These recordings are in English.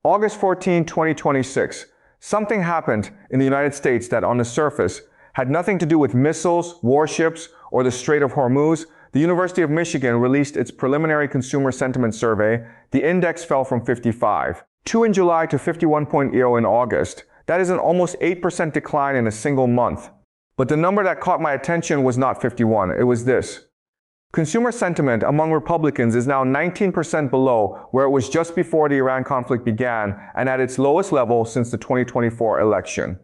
August 14, 2026. Something happened in the United States that on the surface had nothing to do with missiles, warships, or the Strait of Hormuz. The University of Michigan released its preliminary consumer sentiment survey. The index fell from 55.2 in July to 51.0 in August. That is an almost 8% decline in a single month. But the number that caught my attention was not 51, it was this. Consumer sentiment among Republicans is now 19% below where it was just before the Iran conflict began and at its lowest level since the 2024 election.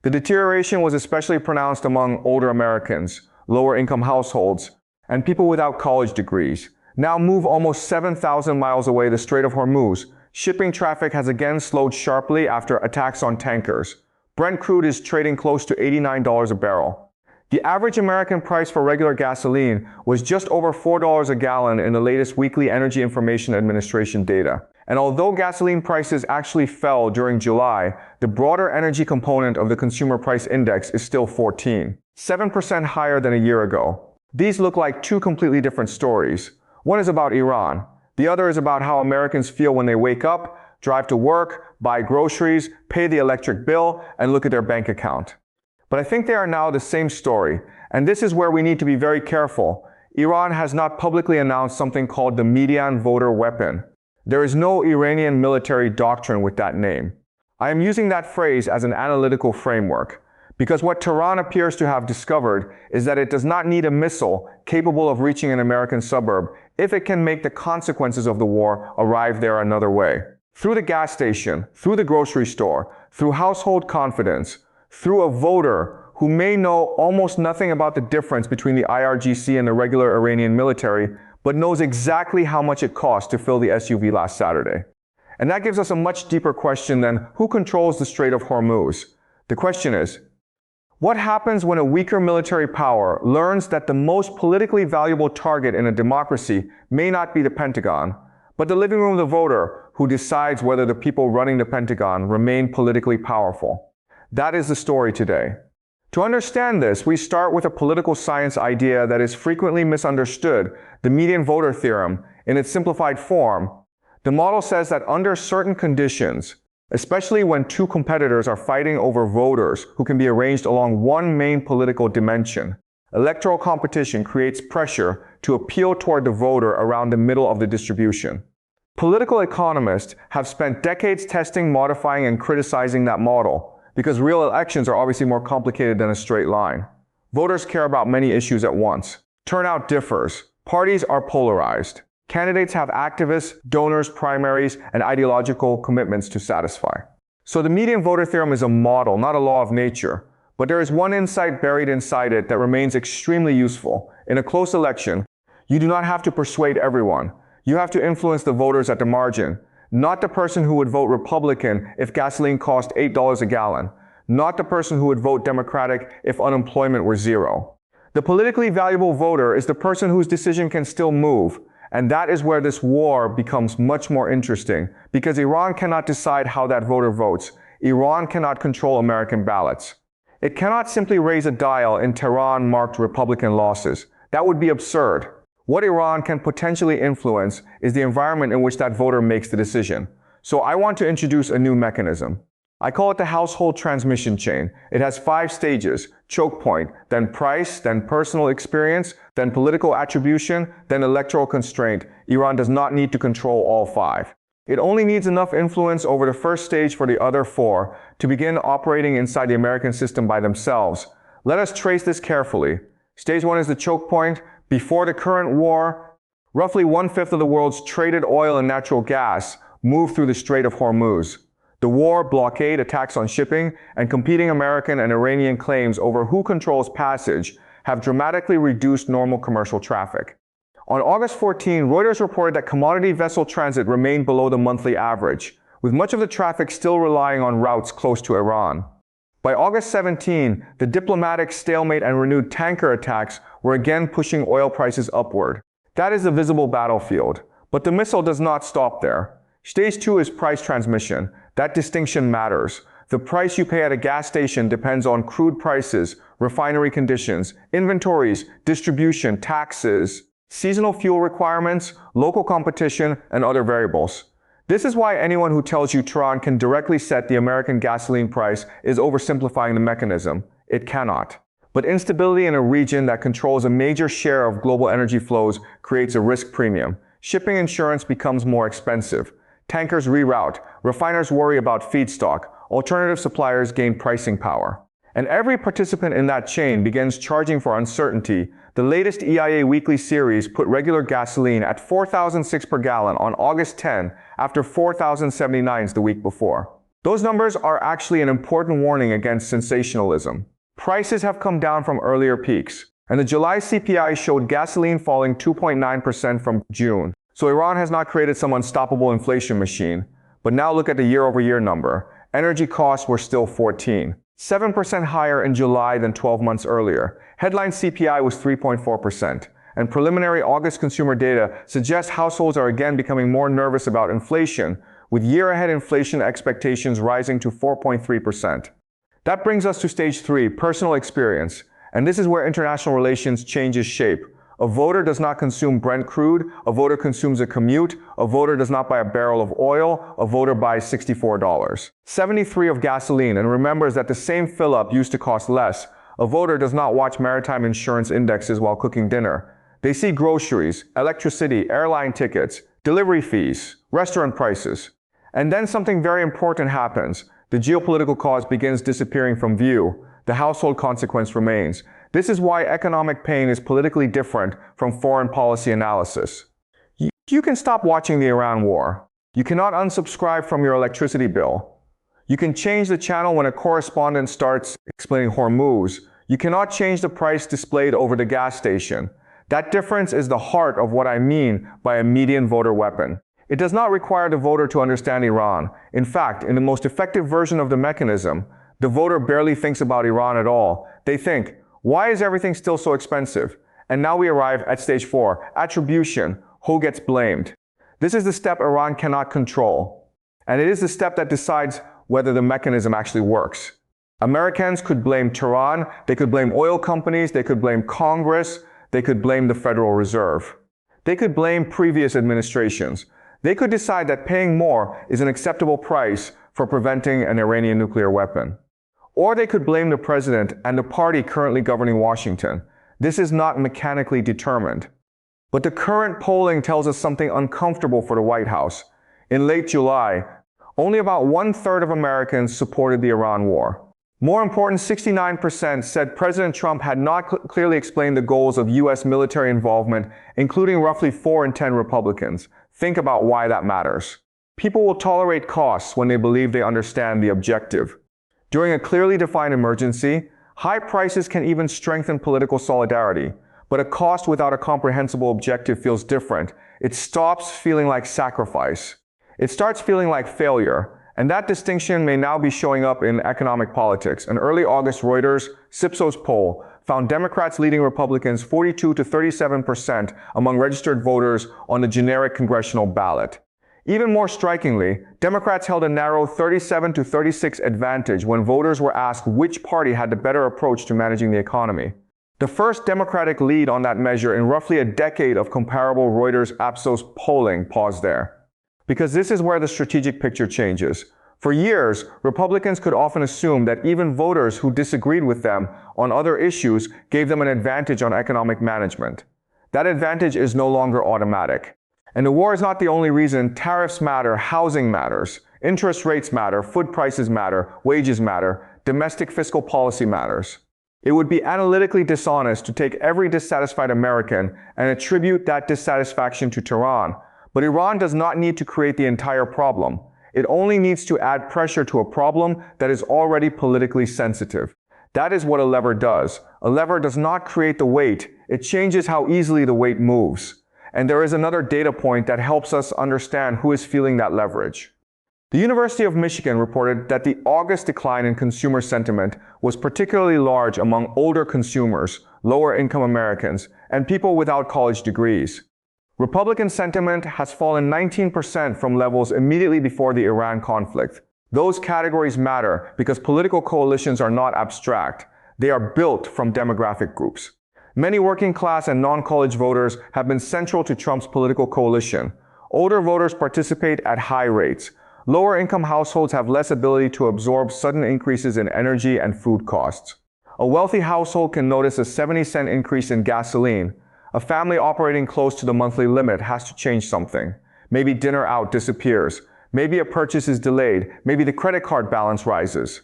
The deterioration was especially pronounced among older Americans, lower-income households, and people without college degrees. Now move almost 7,000 miles away the Strait of Hormuz, shipping traffic has again slowed sharply after attacks on tankers. Brent crude is trading close to $89 a barrel. The average American price for regular gasoline was just over $4 a gallon in the latest weekly Energy Information Administration data. And although gasoline prices actually fell during July, the broader energy component of the Consumer Price Index is still 7% higher than a year ago. These look like two completely different stories. One is about Iran. The other is about how Americans feel when they wake up, drive to work, buy groceries, pay the electric bill, and look at their bank account. But I think they are now the same story, and this is where we need to be very careful. Iran has not publicly announced something called the median voter weapon. There is no Iranian military doctrine with that name. I am using that phrase as an analytical framework, because what Tehran appears to have discovered is that it does not need a missile capable of reaching an American suburb if it can make the consequences of the war arrive there another way. Through the gas station, through the grocery store, through household confidence, through a voter who may know almost nothing about the difference between the IRGC and the regular Iranian military, but knows exactly how much it cost to fill the SUV last Saturday. And that gives us a much deeper question than who controls the Strait of Hormuz. The question is, what happens when a weaker military power learns that the most politically valuable target in a democracy may not be the Pentagon, but the living room of the voter who decides whether the people running the Pentagon remain politically powerful? That is the story today. To understand this, we start with a political science idea that is frequently misunderstood, the median voter theorem. In its simplified form, the model says that under certain conditions, especially when two competitors are fighting over voters who can be arranged along one main political dimension, electoral competition creates pressure to appeal toward the voter around the middle of the distribution. Political economists have spent decades testing, modifying, and criticizing that model, because real elections are obviously more complicated than a straight line. Voters care about many issues at once. Turnout differs. Parties are polarized. Candidates have activists, donors, primaries, and ideological commitments to satisfy. So the median voter theorem is a model, not a law of nature. But there is one insight buried inside it that remains extremely useful. In a close election, you do not have to persuade everyone. You have to influence the voters at the margin. Not the person who would vote Republican if gasoline cost $8 a gallon. Not the person who would vote Democratic if unemployment were zero. The politically valuable voter is the person whose decision can still move. And that is where this war becomes much more interesting, because Iran cannot decide how that voter votes. Iran cannot control American ballots. It cannot simply raise a dial in Tehran marked Republican losses. That would be absurd. What Iran can potentially influence is the environment in which that voter makes the decision. So I want to introduce a new mechanism. I call it the household transmission chain. It has 5 stages: chokepoint, then price, then personal experience, then political attribution, then electoral constraint. Iran does not need to control all 5. It only needs enough influence over the first stage for the other 4 to begin operating inside the American system by themselves. Let us trace this carefully. Stage 1 is the chokepoint. Before the current war, roughly 1/5 of the world's traded oil and natural gas moved through the Strait of Hormuz. The war, blockade, attacks on shipping, and competing American and Iranian claims over who controls passage have dramatically reduced normal commercial traffic. On August 14, Reuters reported that commodity vessel transit remained below the monthly average, with much of the traffic still relying on routes close to Iran. By August 17, the diplomatic stalemate and renewed tanker attacks were again pushing oil prices upward. That is the visible battlefield. But the missile does not stop there. Stage 2 is price transmission. That distinction matters. The price you pay at a gas station depends on crude prices, refinery conditions, inventories, distribution, taxes, seasonal fuel requirements, local competition, and other variables. This is why anyone who tells you Tehran can directly set the American gasoline price is oversimplifying the mechanism. It cannot. But instability in a region that controls a major share of global energy flows creates a risk premium. Shipping insurance becomes more expensive. Tankers reroute. Refiners worry about feedstock. Alternative suppliers gain pricing power. And every participant in that chain begins charging for uncertainty. The latest EIA weekly series put regular gasoline at 4,006 per gallon on August 10 after 4,079 the week before. Those numbers are actually an important warning against sensationalism. Prices have come down from earlier peaks, and the July CPI showed gasoline falling 2.9% from June. So Iran has not created some unstoppable inflation machine. But now look at the year-over-year number. Energy costs were still 7% higher in July than 12 months earlier. Headline CPI was 3.4%, and preliminary August consumer data suggests households are again becoming more nervous about inflation, with year-ahead inflation expectations rising to 4.3%. That brings us to stage 3, personal experience, and this is where international relations changes shape. A voter does not consume Brent crude, a voter consumes a commute, a voter does not buy a barrel of oil, a voter buys $64.73 of gasoline and remembers that the same fill-up used to cost less. A voter does not watch maritime insurance indexes while cooking dinner. They see groceries, electricity, airline tickets, delivery fees, restaurant prices. And then something very important happens. The geopolitical cause begins disappearing from view. The household consequence remains. This is why economic pain is politically different from foreign policy analysis. You can stop watching the Iran war. You cannot unsubscribe from your electricity bill. You can change the channel when a correspondent starts explaining Hormuz. You cannot change the price displayed over the gas station. That difference is the heart of what I mean by a median voter weapon. It does not require the voter to understand Iran. In fact, in the most effective version of the mechanism, the voter barely thinks about Iran at all. They think, why is everything still so expensive? And now we arrive at stage 4, attribution, who gets blamed. This is the step Iran cannot control. And it is the step that decides whether the mechanism actually works. Americans could blame Tehran, they could blame oil companies, they could blame Congress, they could blame the Federal Reserve. They could blame previous administrations. They could decide that paying more is an acceptable price for preventing an Iranian nuclear weapon. Or they could blame the president and the party currently governing Washington. This is not mechanically determined. But the current polling tells us something uncomfortable for the White House. In late July, only about 1/3 of Americans supported the Iran war. More important, 69% said President Trump had not clearly explained the goals of U.S. military involvement, including roughly 4 in 10 Republicans. Think about why that matters. People will tolerate costs when they believe they understand the objective. During a clearly defined emergency, high prices can even strengthen political solidarity. But a cost without a comprehensible objective feels different. It stops feeling like sacrifice. It starts feeling like failure. And that distinction may now be showing up in economic politics. An early August Reuters Ipsos poll found Democrats leading Republicans 42 to 37% among registered voters on the generic congressional ballot. Even more strikingly, Democrats held a narrow 37 to 36 advantage when voters were asked which party had the better approach to managing the economy. The first Democratic lead on that measure in roughly a decade of comparable Reuters Ipsos polling paused there. Because this is where the strategic picture changes. For years, Republicans could often assume that even voters who disagreed with them on other issues gave them an advantage on economic management. That advantage is no longer automatic. And the war is not the only reason. Tariffs matter, housing matters, interest rates matter, food prices matter, wages matter, domestic fiscal policy matters. It would be analytically dishonest to take every dissatisfied American and attribute that dissatisfaction to Tehran. But Iran does not need to create the entire problem. It only needs to add pressure to a problem that is already politically sensitive. That is what a lever does. A lever does not create the weight. It changes how easily the weight moves. And there is another data point that helps us understand who is feeling that leverage. The University of Michigan reported that the August decline in consumer sentiment was particularly large among older consumers, lower-income Americans, and people without college degrees. Republican sentiment has fallen 19% from levels immediately before the Iran conflict. Those categories matter because political coalitions are not abstract. They are built from demographic groups. Many working class and non-college voters have been central to Trump's political coalition. Older voters participate at high rates. Lower-income households have less ability to absorb sudden increases in energy and food costs. A wealthy household can notice a 70-cent increase in gasoline. A family operating close to the monthly limit has to change something. Maybe dinner out disappears. Maybe a purchase is delayed. Maybe the credit card balance rises.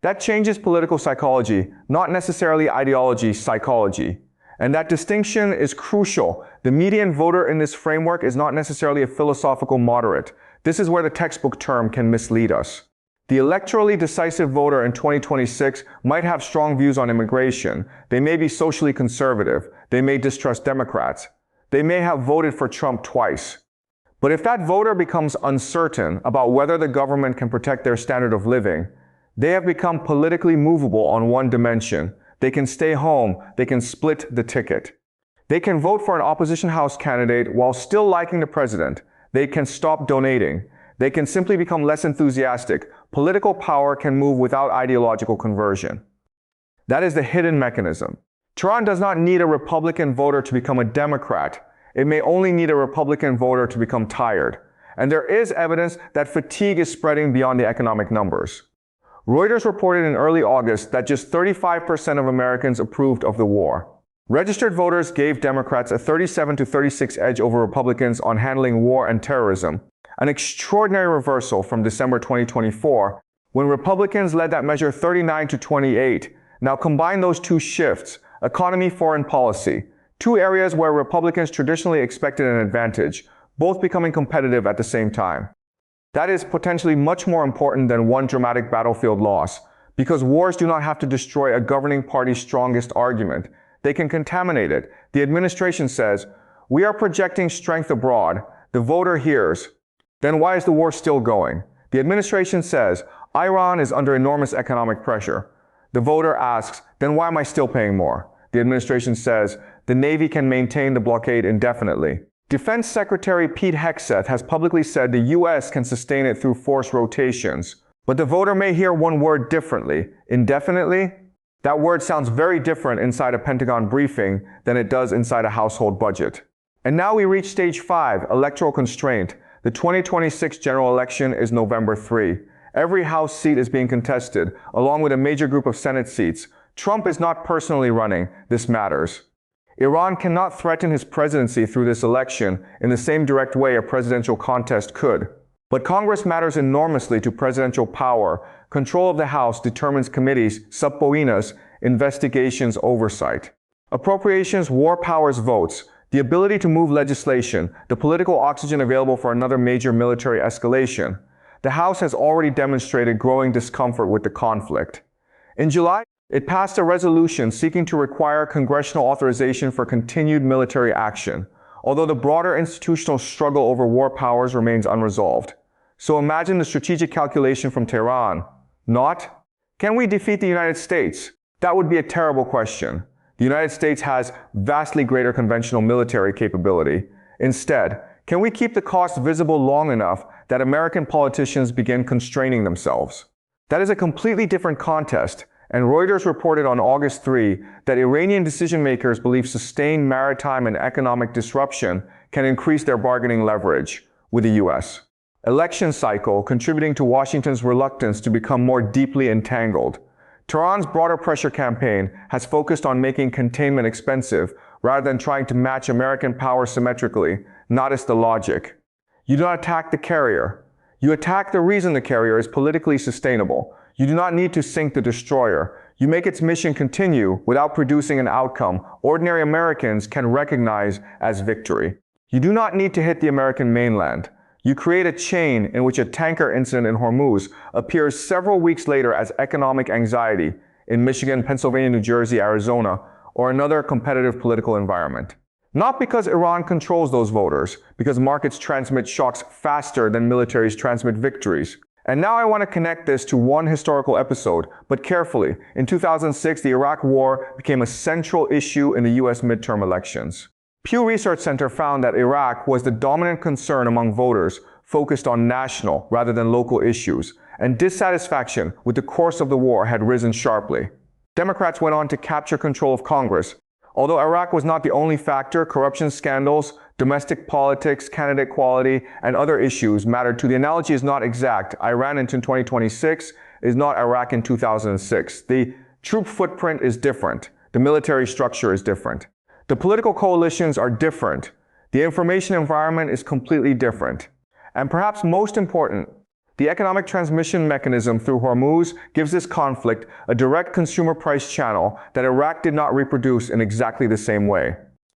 That changes political psychology, not necessarily ideology psychology. And that distinction is crucial. The median voter in this framework is not necessarily a philosophical moderate. This is where the textbook term can mislead us. The electorally decisive voter in 2026 might have strong views on immigration. They may be socially conservative. They may distrust Democrats. They may have voted for Trump twice. But if that voter becomes uncertain about whether the government can protect their standard of living, they have become politically movable on one dimension. They can stay home. They can split the ticket. They can vote for an opposition House candidate while still liking the president. They can stop donating. They can simply become less enthusiastic. Political power can move without ideological conversion. That is the hidden mechanism. Tehran does not need a Republican voter to become a Democrat. It may only need a Republican voter to become tired. And there is evidence that fatigue is spreading beyond the economic numbers. Reuters reported in early August that just 35% of Americans approved of the war. Registered voters gave Democrats a 37-36 edge over Republicans on handling war and terrorism, an extraordinary reversal from December 2024, when Republicans led that measure 39-28. Now combine those two shifts, economy, foreign policy, two areas where Republicans traditionally expected an advantage, both becoming competitive at the same time. That is potentially much more important than one dramatic battlefield loss, because wars do not have to destroy a governing party's strongest argument. They can contaminate it. The administration says, "We are projecting strength abroad." The voter hears, "Then why is the war still going?" The administration says, "Iran is under enormous economic pressure." The voter asks, "Then why am I still paying more?" The administration says, "The Navy can maintain the blockade indefinitely." Defense Secretary Pete Hegseth has publicly said the U.S. can sustain it through force rotations. But the voter may hear one word differently. Indefinitely? That word sounds very different inside a Pentagon briefing than it does inside a household budget. And now we reach stage 5, electoral constraint. The 2026 general election is November 3. Every House seat is being contested, along with a major group of Senate seats. Trump is not personally running. This matters. Iran cannot threaten his presidency through this election in the same direct way a presidential contest could. But Congress matters enormously to presidential power. Control of the House determines committees, subpoenas, investigations, oversight. Appropriations, war powers, votes. The ability to move legislation, the political oxygen available for another major military escalation. The House has already demonstrated growing discomfort with the conflict. In July, it passed a resolution seeking to require congressional authorization for continued military action, although the broader institutional struggle over war powers remains unresolved. So imagine the strategic calculation from Tehran. Not, can we defeat the United States? That would be a terrible question. The United States has vastly greater conventional military capability. Instead, can we keep the cost visible long enough that American politicians begin constraining themselves? That is a completely different contest, and Reuters reported on August 3 that Iranian decision-makers believe sustained maritime and economic disruption can increase their bargaining leverage with the U.S. Election cycle contributing to Washington's reluctance to become more deeply entangled. Tehran's broader pressure campaign has focused on making containment expensive rather than trying to match American power symmetrically, not as the logic. You do not attack the carrier. You attack the reason the carrier is politically sustainable. You do not need to sink the destroyer. You make its mission continue without producing an outcome ordinary Americans can recognize as victory. You do not need to hit the American mainland. You create a chain in which a tanker incident in Hormuz appears several weeks later as economic anxiety in Michigan, Pennsylvania, New Jersey, Arizona, or another competitive political environment. Not because Iran controls those voters, because markets transmit shocks faster than militaries transmit victories. And now I want to connect this to one historical episode, but carefully. In 2006, the Iraq War became a central issue in the U.S. midterm elections. Pew Research Center found that Iraq was the dominant concern among voters focused on national rather than local issues, and dissatisfaction with the course of the war had risen sharply. Democrats went on to capture control of Congress. Although Iraq was not the only factor, corruption scandals, Domestic politics, candidate quality, and other issues matter too. The analogy is not exact. Iran in 2026 is not Iraq in 2006. The troop footprint is different. The military structure is different. The political coalitions are different. The information environment is completely different. And perhaps most important, the economic transmission mechanism through Hormuz gives this conflict a direct consumer price channel that Iraq did not reproduce in exactly the same way.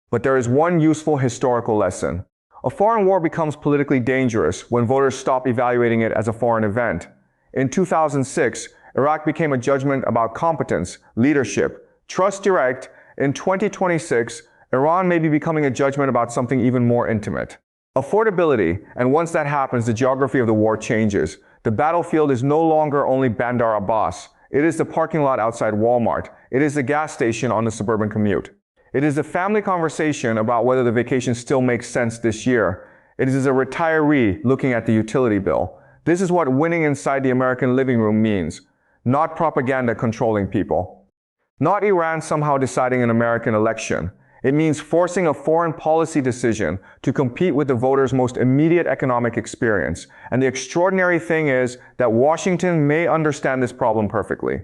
But there is one useful historical lesson. A foreign war becomes politically dangerous when voters stop evaluating it as a foreign event. In 2006, Iraq became a judgment about competence, leadership, trust direct. In 2026, Iran may be becoming a judgment about something even more intimate. Affordability, and once that happens, the geography of the war changes. The battlefield is no longer only Bandar Abbas. It is the parking lot outside Walmart. It is the gas station on the suburban commute. It is the family conversation about whether the vacation still makes sense this year. It is a retiree looking at the utility bill. This is what winning inside the American living room means. Not propaganda controlling people. Not Iran somehow deciding an American election. It means forcing a foreign policy decision to compete with the voters' most immediate economic experience. And the extraordinary thing is that Washington may understand this problem perfectly.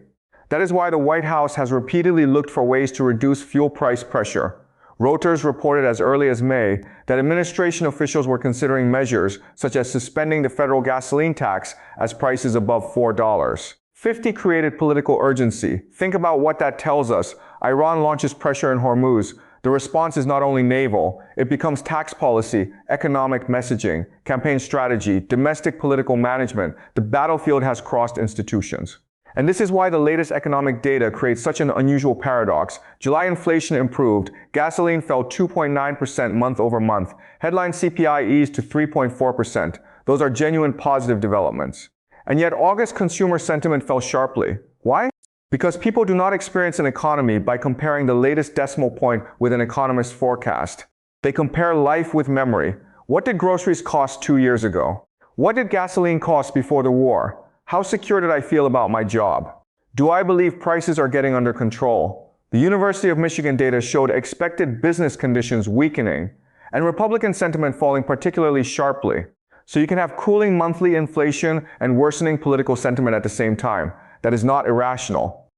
That is why the White House has repeatedly looked for ways to reduce fuel price pressure. Reuters reported as early as May that administration officials were considering measures such as suspending the federal gasoline tax as prices above $4. 50 created political urgency. Think about what that tells us. Iran launches pressure in Hormuz. The response is not only naval, it becomes tax policy, economic messaging, campaign strategy, domestic political management. The battlefield has crossed institutions. And this is why the latest economic data creates such an unusual paradox. July inflation improved. Gasoline fell 2.9% month over month. Headline CPI eased to 3.4%. Those are genuine positive developments. And yet August consumer sentiment fell sharply. Why? Because people do not experience an economy by comparing the latest decimal point with an economist's forecast. They compare life with memory. What did groceries cost 2 years ago? What did gasoline cost before the war? How secure did I feel about my job? Do I believe prices are getting under control? The University of Michigan data showed expected business conditions weakening and Republican sentiment falling particularly sharply. So you can have cooling monthly inflation and worsening political sentiment at the same time. That is not irrational.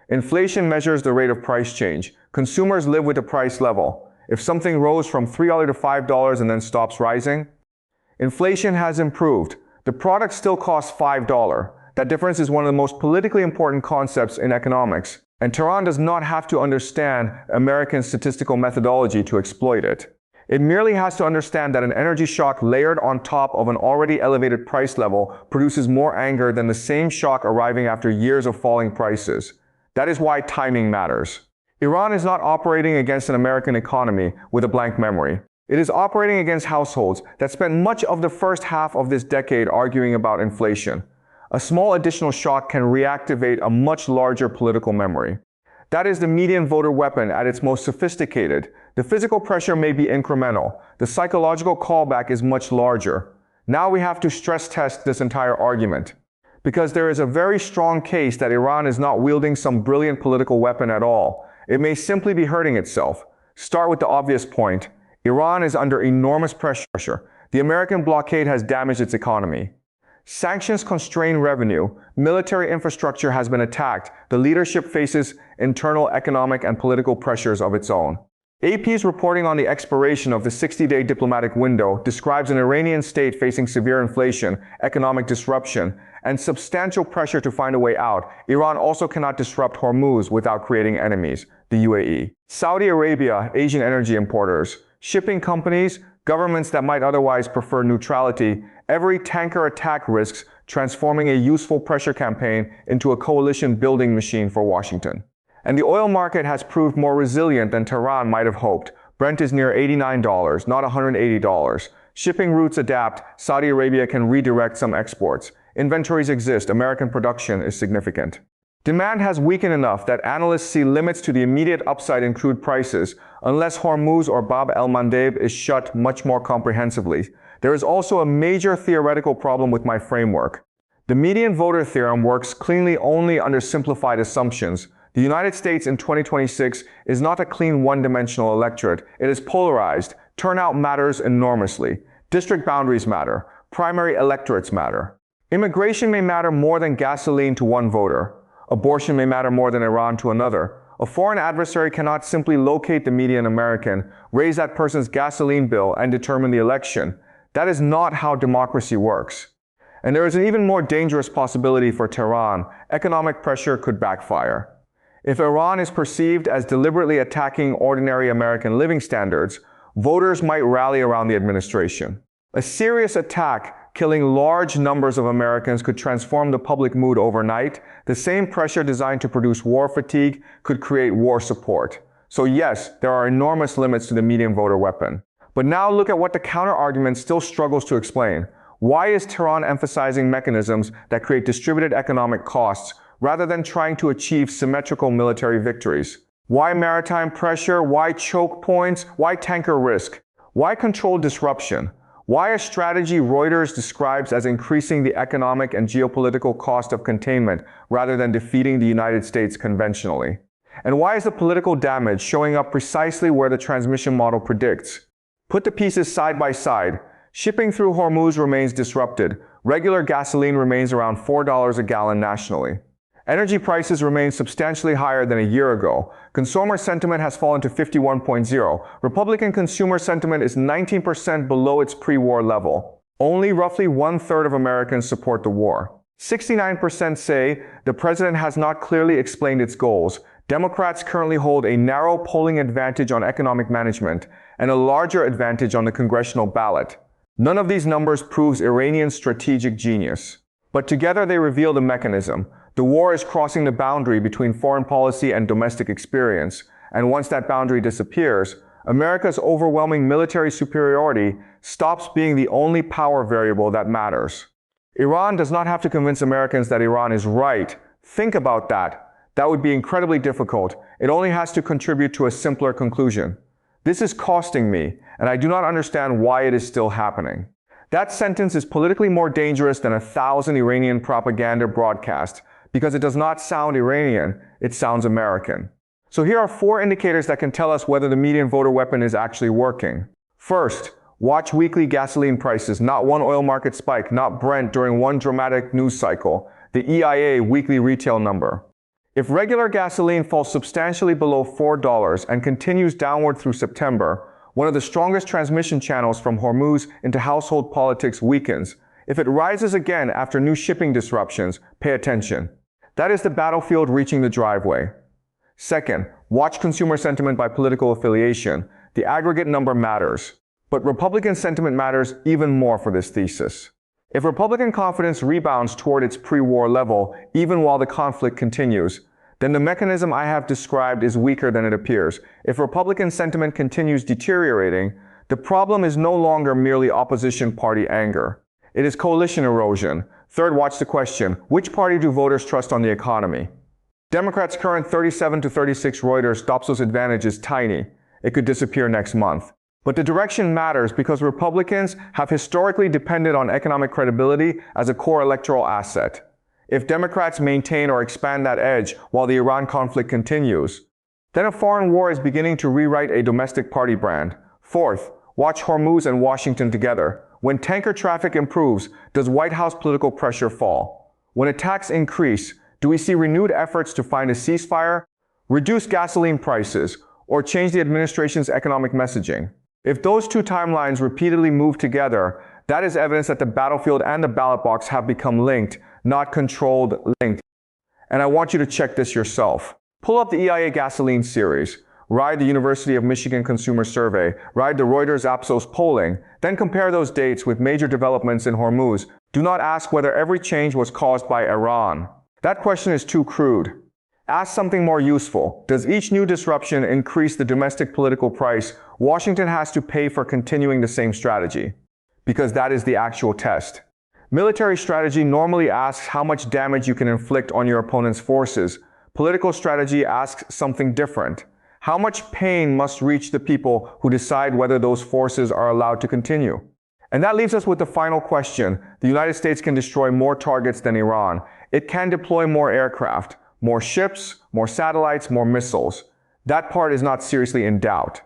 Inflation measures the rate of price change. Consumers live with the price level. If something rose from $3 to $5 and then stops rising, inflation has improved. The product still costs $5. That difference is one of the most politically important concepts in economics, and Tehran does not have to understand American statistical methodology to exploit it. It merely has to understand that an energy shock layered on top of an already elevated price level produces more anger than the same shock arriving after years of falling prices. That is why timing matters. Iran is not operating against an American economy with a blank memory. It is operating against households that spent much of the first half of this decade arguing about inflation. A small additional shock can reactivate a much larger political memory. That is the median voter weapon at its most sophisticated. The physical pressure may be incremental. The psychological callback is much larger. Now we have to stress test this entire argument. Because there is a very strong case that Iran is not wielding some brilliant political weapon at all. It may simply be hurting itself. Start with the obvious point. Iran is under enormous pressure. The American blockade has damaged its economy. Sanctions constrain revenue. Military infrastructure has been attacked. The leadership faces internal economic and political pressures of its own. AP's reporting on the expiration of the 60-day diplomatic window describes an Iranian state facing severe inflation, economic disruption, and substantial pressure to find a way out. Iran also cannot disrupt Hormuz without creating enemies, the UAE. Saudi Arabia, Asian energy importers, shipping companies, governments that might otherwise prefer neutrality. Every tanker attack risks transforming a useful pressure campaign into a coalition-building machine for Washington. And the oil market has proved more resilient than Tehran might have hoped. Brent is near $89, not $180. Shipping routes adapt. Saudi Arabia can redirect some exports. Inventories exist. American production is significant. Demand has weakened enough that analysts see limits to the immediate upside in crude prices unless Hormuz or Bab el-Mandeb is shut much more comprehensively. There is also a major theoretical problem with my framework. The median voter theorem works cleanly only under simplified assumptions. The United States in 2026 is not a clean one-dimensional electorate. It is polarized. Turnout matters enormously. District boundaries matter. Primary electorates matter. Immigration may matter more than gasoline to one voter. Abortion may matter more than Iran to another. A foreign adversary cannot simply locate the median American, raise that person's gasoline bill, and determine the election. That is not how democracy works. And there is an even more dangerous possibility for Tehran. Economic pressure could backfire. If Iran is perceived as deliberately attacking ordinary American living standards, voters might rally around the administration. A serious attack killing large numbers of Americans could transform the public mood overnight. The same pressure designed to produce war fatigue could create war support. So yes, there are enormous limits to the median voter weapon. But now look at what the counter-argument still struggles to explain. Why is Tehran emphasizing mechanisms that create distributed economic costs rather than trying to achieve symmetrical military victories? Why maritime pressure? Why choke points? Why tanker risk? Why controlled disruption? Why a strategy Reuters describes as increasing the economic and geopolitical cost of containment rather than defeating the United States conventionally? And why is the political damage showing up precisely where the transmission model predicts? Put the pieces side by side. Shipping through Hormuz remains disrupted. Regular gasoline remains around $4 a gallon nationally. Energy prices remain substantially higher than a year ago. Consumer sentiment has fallen to 51.0. Republican consumer sentiment is 19% below its pre-war level. Only roughly one-third of Americans support the war. 69% say the president has not clearly explained its goals. Democrats currently hold a narrow polling advantage on economic management and a larger advantage on the congressional ballot. None of these numbers proves Iranian strategic genius. But together they reveal the mechanism. The war is crossing the boundary between foreign policy and domestic experience, and once that boundary disappears, America's overwhelming military superiority stops being the only power variable that matters. Iran does not have to convince Americans that Iran is right. Think about that. That would be incredibly difficult. It only has to contribute to a simpler conclusion. This is costing me, and I do not understand why it is still happening. That sentence is politically more dangerous than 1,000 Iranian propaganda broadcasts, because it does not sound Iranian, it sounds American. So here are 4 indicators that can tell us whether the median voter weapon is actually working. First, watch weekly gasoline prices, not one oil market spike, not Brent during one dramatic news cycle, the EIA weekly retail number. If regular gasoline falls substantially below $4 and continues downward through September, one of the strongest transmission channels from Hormuz into household politics weakens. If it rises again after new shipping disruptions, pay attention. That is the battlefield reaching the driveway. Second, watch consumer sentiment by political affiliation. The aggregate number matters. But Republican sentiment matters even more for this thesis. If Republican confidence rebounds toward its pre-war level, even while the conflict continues, then the mechanism I have described is weaker than it appears. If Republican sentiment continues deteriorating, the problem is no longer merely opposition party anger. It is coalition erosion. Third, watch the question, which party do voters trust on the economy? Democrats' current 37-36 Reuters Dopsos advantage is tiny. It could disappear next month. But the direction matters because Republicans have historically depended on economic credibility as a core electoral asset. If Democrats maintain or expand that edge while the Iran conflict continues, then a foreign war is beginning to rewrite a domestic party brand. Fourth, watch Hormuz and Washington together. When tanker traffic improves, does White House political pressure fall? When attacks increase, do we see renewed efforts to find a ceasefire, reduce gasoline prices, or change the administration's economic messaging? If those 2 timelines repeatedly move together, that is evidence that the battlefield and the ballot box have become linked, not controlled linked. And I want you to check this yourself. Pull up the EIA gasoline series. Ride the University of Michigan Consumer Survey, ride the Reuters Ipsos polling, then compare those dates with major developments in Hormuz. Do not ask whether every change was caused by Iran. That question is too crude. Ask something more useful. Does each new disruption increase the domestic political price Washington has to pay for continuing the same strategy? Because that is the actual test. Military strategy normally asks how much damage you can inflict on your opponent's forces. Political strategy asks something different. How much pain must reach the people who decide whether those forces are allowed to continue? And that leaves us with the final question. The United States can destroy more targets than Iran. It can deploy more aircraft, more ships, more satellites, more missiles. That part is not seriously in doubt.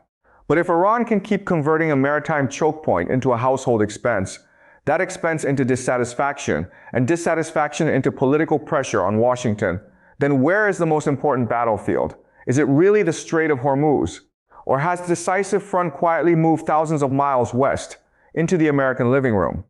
But if Iran can keep converting a maritime choke point into a household expense, that expense into dissatisfaction, and dissatisfaction into political pressure on Washington, then where is the most important battlefield? Is it really the Strait of Hormuz? Or has the decisive front quietly moved thousands of miles west into the American living room?